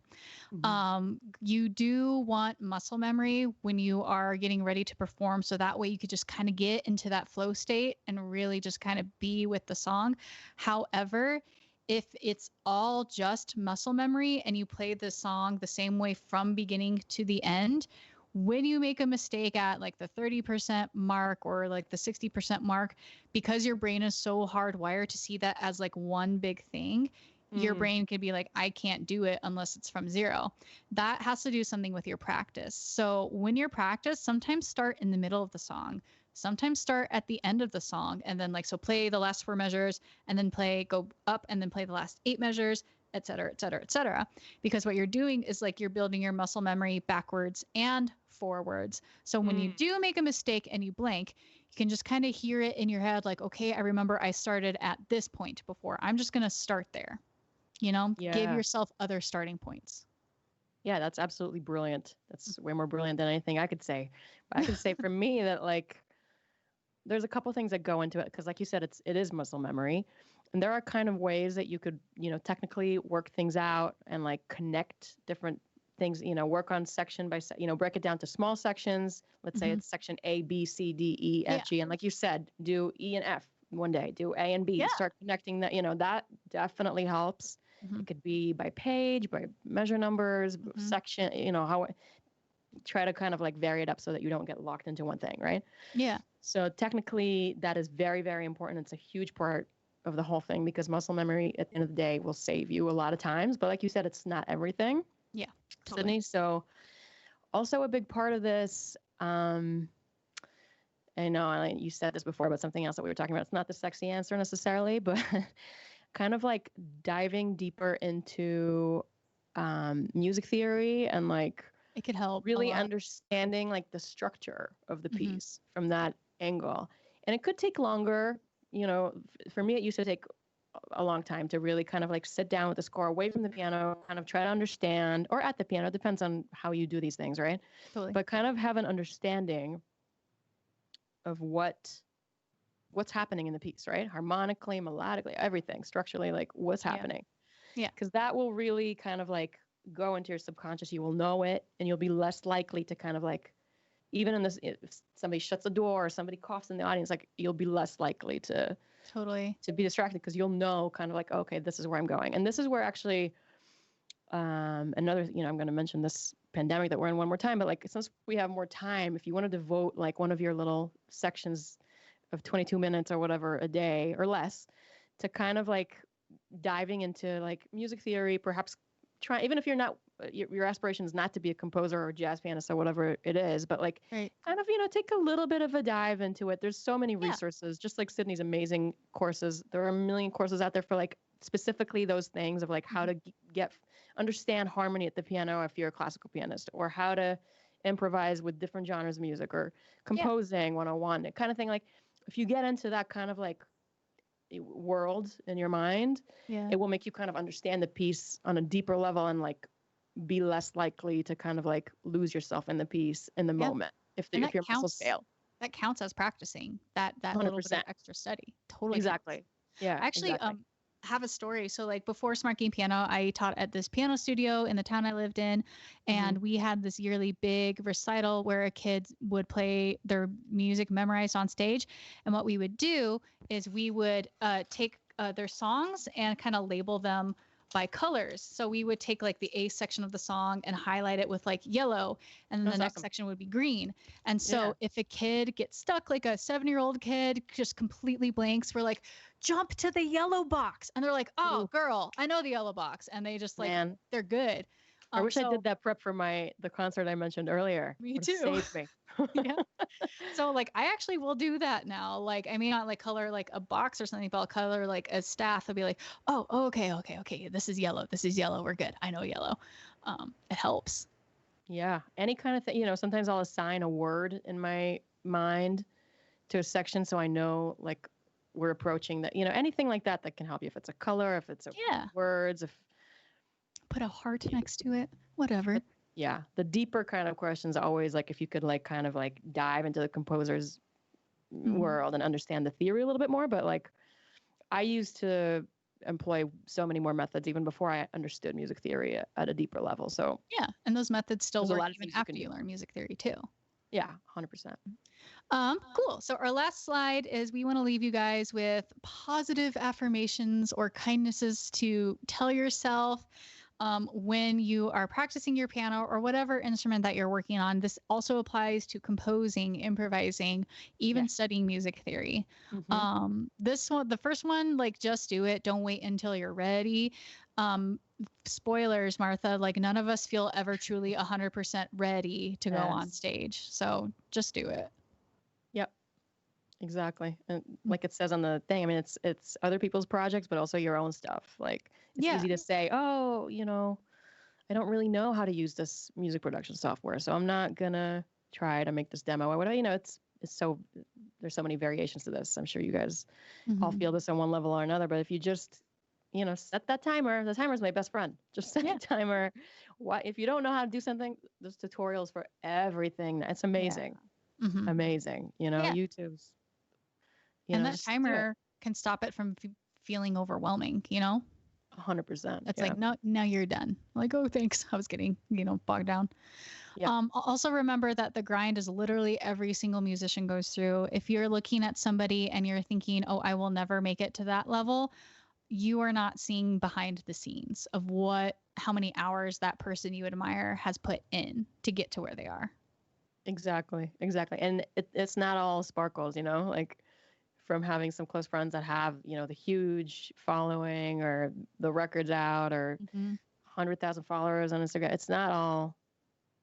Mm-hmm. You do want muscle memory when you are getting ready to perform. So that way you could just kind of get into that flow state and really just kind of be with the song. However, if it's all just muscle memory and you play the song the same way from beginning to the end, when you make a mistake at like the 30% mark or like the 60% mark, because your brain is so hardwired to see that as like one big thing, your brain could be like, I can't do it unless it's from zero. That has to do something with your practice. So when you practice, sometimes start in the middle of the song, sometimes start at the end of the song. And then so play the last 4 measures and then go up and then play the last 8 measures, et cetera, et cetera, et cetera. Because what you're doing is like you're building your muscle memory backwards and forwards. So when you do make a mistake and you blank, you can just kind of hear it in your head. Like, okay, I remember I started at this point before. I'm just going to start there. Give yourself other starting points. Yeah, that's absolutely brilliant. That's way more brilliant than anything I could say. But I could say for me that like, there's a couple things that go into it. Because like you said, it is muscle memory. And there are kind of ways that you could, technically work things out and like connect different things, work on section by, break it down to small sections. Let's say it's section A, B, C, D, E, F, G. And like you said, do E and F one day, do A and B, start connecting that, that definitely helps. It could be by page, by measure numbers, section, try to kind of like vary it up so that you don't get locked into one thing, right? Yeah. So technically that is very, very important. It's a huge part of the whole thing because muscle memory at the end of the day will save you a lot of times. But like you said, it's not everything. Yeah. Totally. Sydney. So also a big part of this, I know you said this before about something else that we were talking about. It's not the sexy answer necessarily, but kind of like diving deeper into music theory and like it could help really understanding like the structure of the piece from that angle. And it could take longer. For me, it used to take a long time to really kind of like sit down with the score away from the piano, kind of try to understand, or at the piano, depends on how you do these things, right? Totally. But kind of have an understanding of what's happening in the piece, right? Harmonically, melodically, everything, structurally, like what's happening. Yeah. Because that will really kind of like go into your subconscious. You will know it, and you'll be less likely to kind of like, even in this, if somebody shuts the door or somebody coughs in the audience, like you'll be less likely to be distracted because you'll know kind of like, okay, this is where I'm going. And this is where actually another, I'm going to mention this pandemic that we're in one more time, but like, since we have more time, if you want to devote like one of your little sections of 22 minutes or whatever a day or less to kind of like diving into like music theory, perhaps try, even if you're not, your aspiration is not to be a composer or jazz pianist or whatever it is, but like kind of, take a little bit of a dive into it. There's so many resources, just like Sydney's amazing courses. There are a million courses out there for like specifically those things of like how to understand harmony at the piano if you're a classical pianist, or how to improvise with different genres of music, or composing 101, that kind of thing. Like if you get into that kind of like world in your mind, it will make you kind of understand the piece on a deeper level and like be less likely to kind of like lose yourself in the piece in the moment if your muscles fail. That counts as practicing that 100%. little bit of extra study. Totally exactly counts. Yeah, actually exactly. have a story. So like before Smart Game Piano, I taught at this piano studio in the town I lived in, and we had this yearly big recital where a kid would play their music memorized on stage. And what we would do is we would take their songs and kind of label them by colors. So we would take like the A section of the song and highlight it with like yellow, and then the next section would be green. And so if a kid gets stuck, like a 7-year-old kid just completely blanks, we're like, jump to the yellow box. And they're like, oh, girl, I know the yellow box. And they just like, they're good. I wish I did that prep for the concert I mentioned earlier. Me too. Saved me. Yeah. So like I actually will do that now. Like I may not like color like a box or something, but I'll color like a staff. I'll be like, oh, okay. This is yellow. We're good. I know yellow. It helps. Yeah. Any kind of thing, sometimes I'll assign a word in my mind to a section so I know like we're approaching that, anything like that can help you. If it's a color, if it's words, if put a heart next to it, whatever. Yeah. The deeper kind of questions are always like if you could like kind of like dive into the composer's world and understand the theory a little bit more. But like I used to employ so many more methods even before I understood music theory at a deeper level. So yeah, and those methods still work even after you learn music theory too. Yeah, 100%. Cool. So our last slide is we want to leave you guys with positive affirmations or kindnesses to tell yourself when you are practicing your piano or whatever instrument that you're working on. This also applies to composing, improvising, even studying music theory. This one, the first one, like just do it. Don't wait until you're ready. Spoilers, Martha, like none of us feel ever truly 100% ready to go on stage. So just do it. Yep. Exactly. And like it says on the thing, I mean, it's other people's projects, but also your own stuff. Like it's easy to say, oh, I don't really know how to use this music production software, so I'm not gonna try to make this demo or whatever. It's so, there's so many variations to this. I'm sure you guys all feel this on one level or another, but if you just set that timer. The timer is my best friend. Just set a timer. If you don't know how to do something, there's tutorials for everything. It's amazing. Amazing. YouTube's. And that timer can stop it from feeling overwhelming, 100%. It's like, no, now you're done. Like, oh, thanks. I was getting, bogged down. Yeah. Also remember that the grind is literally every single musician goes through. If you're looking at somebody and you're thinking, oh, I will never make it to that level, you are not seeing behind the scenes of how many hours that person you admire has put in to get to where they are. Exactly. And it's not all sparkles, like from having some close friends that have, the huge following or the records out or 100,000 followers on Instagram. It's not all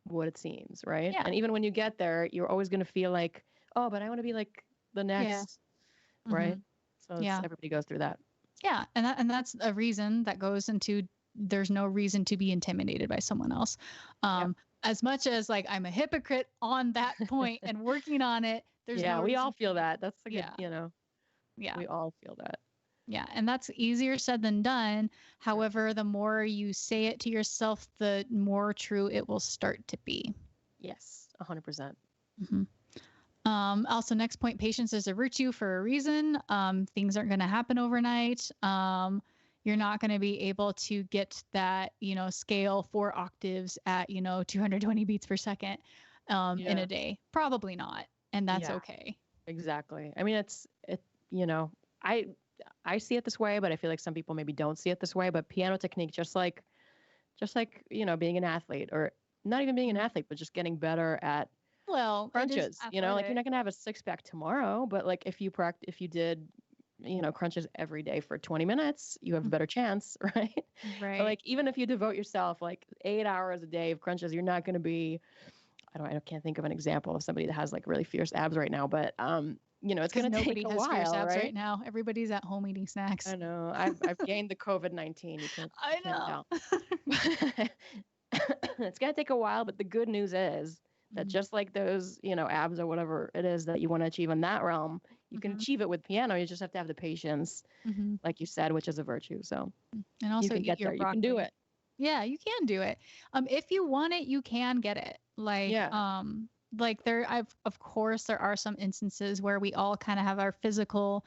what it seems, right? Yeah. And even when you get there, you're always going to feel like, oh, but I want to be like the next, right? So everybody goes through that. Yeah, and that's a reason that goes into there's no reason to be intimidated by someone else. As much as like I'm a hypocrite on that point and working on it, there's no we all feel that. That's like we all feel that. Yeah, and that's easier said than done. However, the more you say it to yourself, the more true it will start to be. Yes, 100%. Also, next point, patience is a virtue for a reason. Things aren't going to happen overnight. You're not going to be able to get that, scale 4 octaves at, 220 beats per second in a day. Probably not. And that's okay. Exactly. I mean, I see it this way, but I feel like some people maybe don't see it this way. But piano technique, just like being an athlete, or not even being an athlete, but just getting better at crunches. Like you're not gonna have a 6-pack tomorrow, but like if you did, crunches every day for 20 minutes, you have a better chance, right? Right. Or like even if you devote yourself like 8 hours a day of crunches, you're not gonna be. I can't think of an example of somebody that has like really fierce abs right now, but it's going to take a while, fierce abs right now. Everybody's at home eating snacks. I know. I've gained the COVID-19. I know. It's going to take a while, but the good news is that just like those, abs or whatever it is that you want to achieve in that realm, you can achieve it with piano. You just have to have the patience, like you said, which is a virtue. So, and also you can get there. You can do it. Yeah, you can do it. If you want it, you can get it. Of course, there are some instances where we all kind of have our physical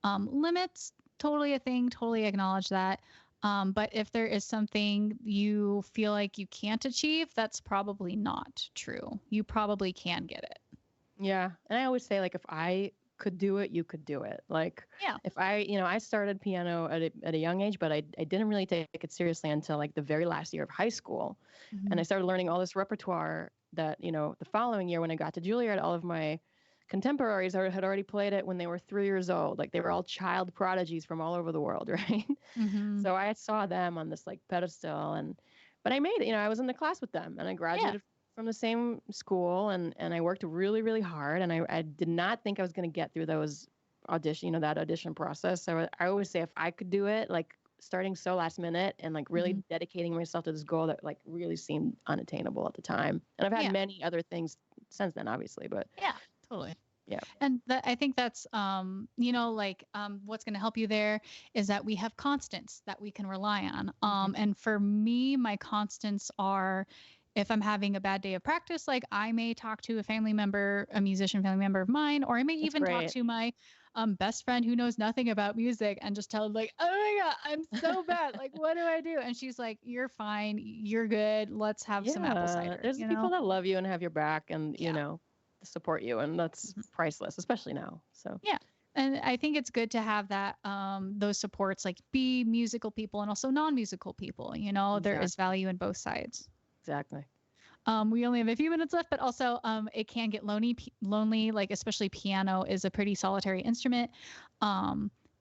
limits totally a thing. Totally acknowledge that. But if there is something you feel like you can't achieve, that's probably not true. You probably can get it. Yeah. And I always say, like, if I could do it, you could do it. Like, Yeah. if I started piano at a young age, but I didn't really take it seriously until like the very last year of high school. And I started learning all this repertoire that, the following year when I got to Juilliard, all of my contemporaries had already played it when they were 3 years old. Like, they were all child prodigies from all over the world, right? So I saw them on this like pedestal, but I made it. I was in the class with them, and I graduated from the same school, and I worked really, really hard, and I did not think I was going to get through those that audition process. So I always say, if I could do it, like starting so last minute and like really dedicating myself to this goal that like really seemed unattainable at the time. And I've had many other things since then, obviously, but yeah, totally. Yeah. And I think that's, what's going to help you there is that we have constants that we can rely on. And for me, my constants are, if I'm having a bad day of practice, like I may talk to a musician family member of mine, or I may even talk to my best friend who knows nothing about music and just tell her, like, oh my God, I'm so bad. Like, what do I do? And she's like, you're fine. You're good. Let's have some apple cider. There's people that love you and have your back and, support you. And that's priceless, especially now. So, yeah. And I think it's good to have that, those supports, like be musical people and also non-musical people, there is value in both sides. Exactly. We only have a few minutes left, but also it can get lonely, like especially piano is a pretty solitary instrument.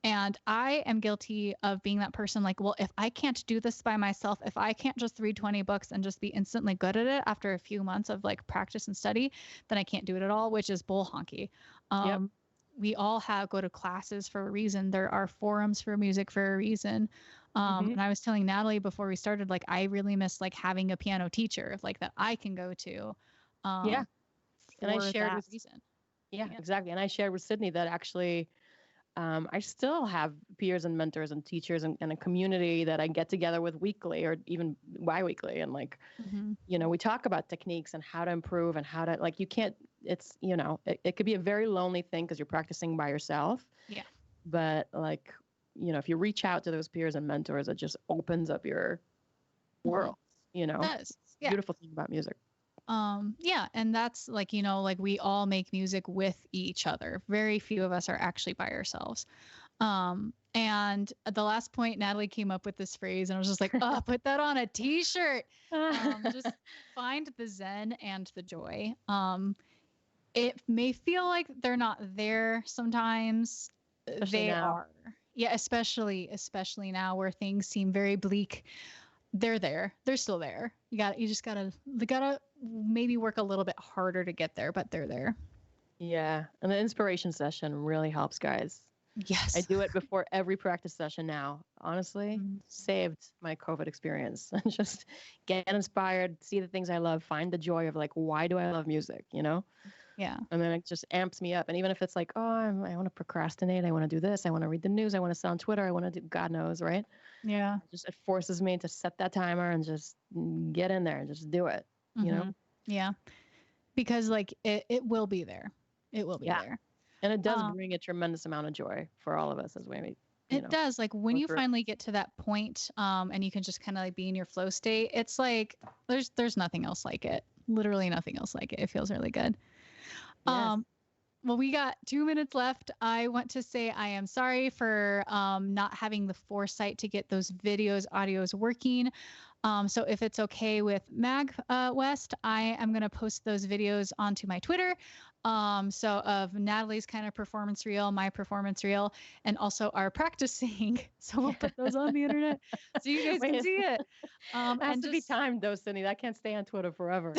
And I am guilty of being that person like, well, if I can't do this by myself, if I can't just read 20 books and just be instantly good at it after a few months of like practice and study, then I can't do it at all, which is bull honky. We all go to classes for a reason. There are forums for music for a reason. And I was telling Natalie before we started, like, I really miss like having a piano teacher like that I can go to. And I shared with reason. Yeah, exactly. And I shared with Sydney that actually I still have peers and mentors and teachers and a community that I get together with weekly or even bi-weekly. And like, we talk about techniques and how to improve and how to, like, you can't, it's, it could be a very lonely thing because you're practicing by yourself. Yeah. But like, if you reach out to those peers and mentors, it just opens up your world, It does. Yeah. Beautiful thing about music. And that's like, like we all make music with each other. Very few of us are actually by ourselves. And at the last point, Natalie came up with this phrase and I was just like, oh, put that on a t-shirt. Just find the zen and the joy. It may feel like they're not there sometimes. Especially they now. are. Yeah, especially now where things seem very bleak. They're there. They're still there. You just gotta maybe work a little bit harder to get there, but they're there. Yeah. And the inspiration session really helps, guys. Yes. I do it before every practice session now. Honestly, saved my COVID experience. Just get inspired, see the things I love, find the joy of like, why do I love music? Yeah. And then it just amps me up. And even if it's like, oh, I want to procrastinate. I want to do this. I want to read the news. I want to sit on Twitter. I want to do God knows, right? Yeah. It forces me to set that timer and just get in there and just do it, Yeah. Because like it will be there. It will be there. And it does bring a tremendous amount of joy for all of us as we it does. Like when you finally get to that point, and you can just kind of like be in your flow state, it's like there's nothing else like it. Literally nothing else like it. It feels really good. Yes. Well, we got 2 minutes left. I want to say I am sorry for not having the foresight to get those audios working. So if it's okay with MAGWest, I am going to post those videos onto my Twitter. So of Natalie's kind of performance reel, my performance reel, and also our practicing. So we'll put those on the internet so you guys can see it. It has to be timed though, Cindy. That can't stay on Twitter forever.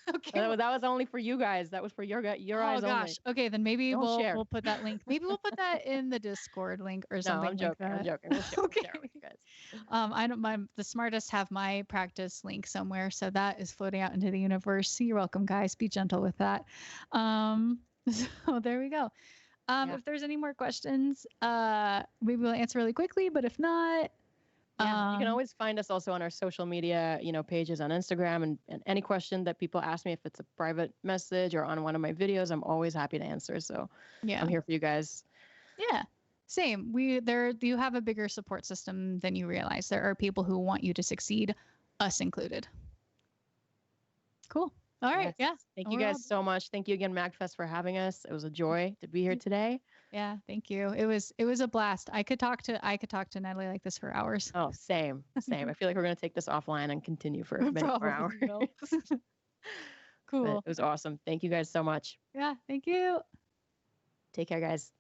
Okay. That was only for you guys. That was for your eyes only. Oh gosh. Okay, then maybe Share. we'll put that link. Maybe we'll put that in the Discord link or something. No, I'm joking. Like that. I'm joking. We'll share, Okay. We'll share with you guys. I don't. The Smartists have my practice link somewhere, so that is floating out into the universe. You're welcome, guys. Be gentle with that. So there we go. If there's any more questions, maybe we'll answer really quickly. But if not, you can always find us also on our social media, pages on Instagram, and any question that people ask me, if it's a private message or on one of my videos, I'm always happy to answer. So I'm here for you guys. Yeah. Same. You have a bigger support system than you realize. There are people who want you to succeed, us included. Cool. All right. Yes. Yeah. Thank you guys so much. Thank you again, MAGFest, for having us. It was a joy to be here today. Yeah, thank you. It was a blast. I could talk to Natalie like this for hours. Oh, same. I feel like we're gonna take this offline and continue for many more hours. Cool. But it was awesome. Thank you guys so much. Yeah, thank you. Take care, guys.